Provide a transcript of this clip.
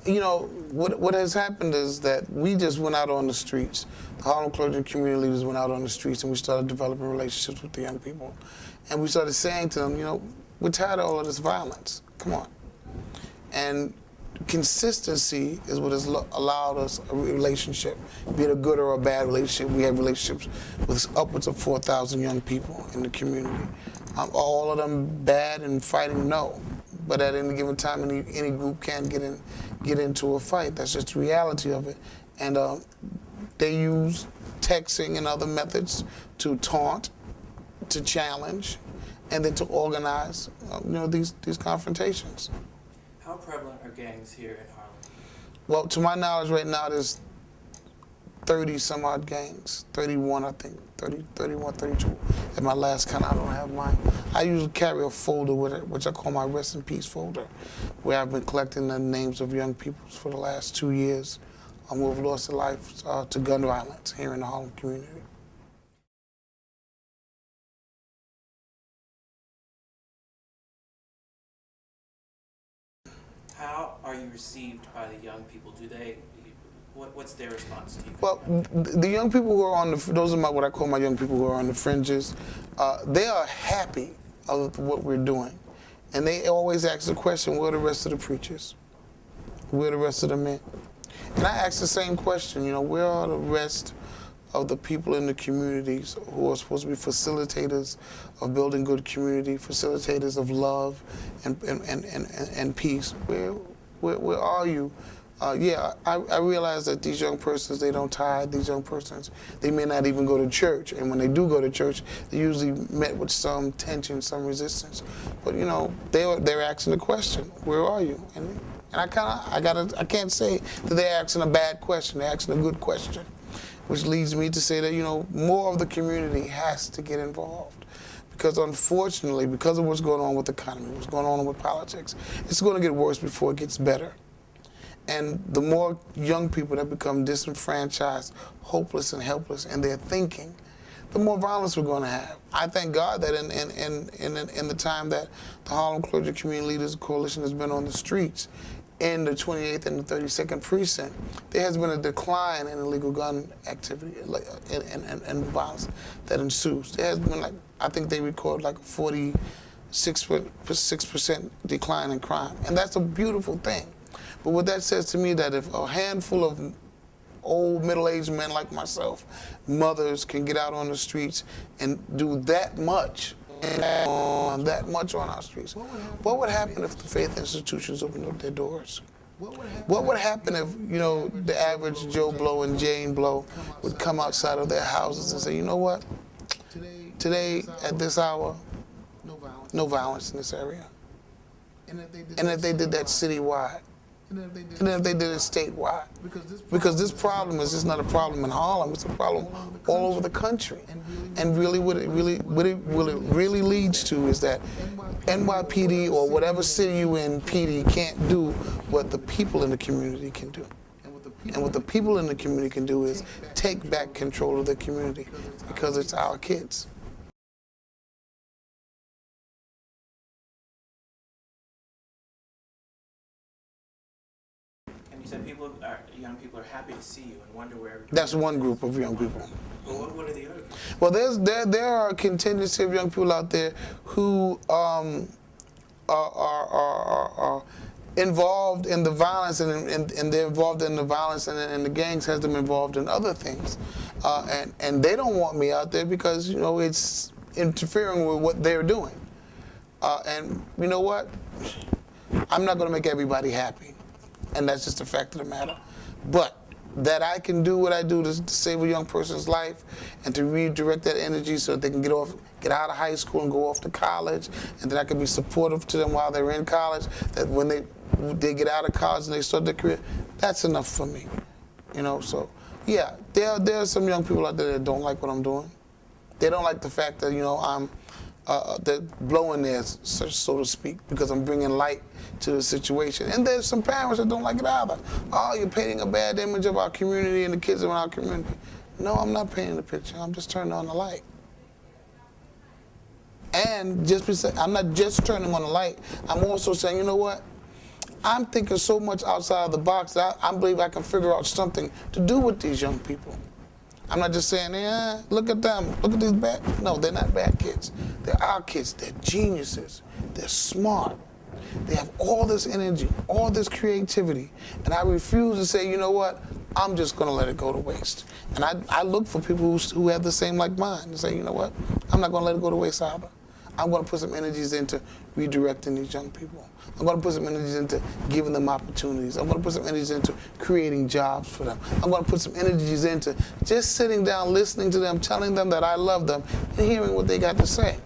You know, what has happened is that we just went out on the streets. The Harlem clergy and community leaders went out on the streets, and we started developing relationships with the young people. And we started saying to them, you know, we're tired of all of this violence. Come on. And consistency is what has allowed us a relationship, be it a good or a bad relationship. We have relationships with upwards of 4,000 young people in the community. All of them bad and fighting, no. But at any given time, any group can get into a fight. That's just the reality of it. And they use texting and other methods to taunt, to challenge, and then to organize, these confrontations. How prevalent are gangs here in Harlem? Well, to my knowledge, right now there's 30 some odd gangs, 31 I think, 30, 31, 32. At my last count, I don't have mine. I usually carry a folder with it, which I call my Rest in Peace folder, where I've been collecting the names of young people for the last 2 years who have lost their life to gun violence here in the Harlem community. How are you received by the young people? What's their response to you? Well, the young people who are on those are what I call my young people who are on the fringes. They are happy of what we're doing. And they always ask the question, where are the rest of the preachers? Where are the rest of the men? And I ask the same question, where are the rest of the people in the communities who are supposed to be facilitators of building good community, facilitators of love and peace? Where are you? I realize that these young persons, they don't tithe. These young persons, they may not even go to church. And when they do go to church, they usually met with some tension, some resistance. But they're asking the question, where are you? And I can't say that they're asking a bad question. They're asking a good question, which leads me to say that more of the community has to get involved. Because unfortunately, because of what's going on with the economy, what's going on with politics, it's going to get worse before it gets better. And the more young people that become disenfranchised, hopeless and helpless in their thinking, the more violence we're going to have. I thank God that in the time that the Harlem Clergy Community Leaders Coalition has been on the streets, in the 28th and the 32nd precinct, there has been a decline in illegal gun activity and violence that ensues. There has been, I think they record a 46% decline in crime. And that's a beautiful thing. But what that says to me that if a handful of old middle-aged men like myself, mothers, can get out on the streets and do that much on our streets, what would happen if the faith institutions opened up their doors? What would happen if, the average Joe Blow and Jane Blow would come outside of their houses and say, you know what, today at this hour, no violence in this area. And if they did that citywide, and if they did it statewide. Because this problem is just not a problem in Harlem, it's a problem all over the country. And really what it really leads to is that NYPD or whatever city you in, PD can't do what the people in the community can do. And what the people in the community can do is take back control of the community, because it's our kids. You said young people are happy to see you and wonder where. That's one group of young people. Well, what are the other? Well, there are a contingency of young people out there who are involved in the violence, and they're involved in the violence, and the gangs has them involved in other things, and they don't want me out there because it's interfering with what they're doing, and you know what? I'm not going to make everybody happy. And that's just the fact of the matter. But that I can do what I do to save a young person's life and to redirect that energy so that they can get out of high school and go off to college, and that I can be supportive to them while they're in college, that when they get out of college and they start their career, that's enough for me. So yeah, there are some young people out there that don't like what I'm doing. They don't like the fact that, I'm they're blowing theirs, so to speak, because I'm bringing light to the situation. And there's some parents that don't like it either. Oh, you're painting a bad image of our community and the kids in our community. No, I'm not painting the picture. I'm just turning on the light. And I'm not just turning on the light. I'm also saying, you know what? I'm thinking so much outside of the box that I believe I can figure out something to do with these young people. I'm not just saying, yeah, look at them, look at these bad. No, they're not bad kids. They're our kids. They're geniuses. They're smart. They have all this energy, all this creativity. And I refuse to say, you know what, I'm just going to let it go to waste. And I look for people who have the same like mine and say, you know what, I'm not going to let it go to waste either. I'm going to put some energies into redirecting these young people. I'm going to put some energies into giving them opportunities. I'm going to put some energies into creating jobs for them. I'm going to put some energies into just sitting down, listening to them, telling them that I love them, and hearing what they got to say.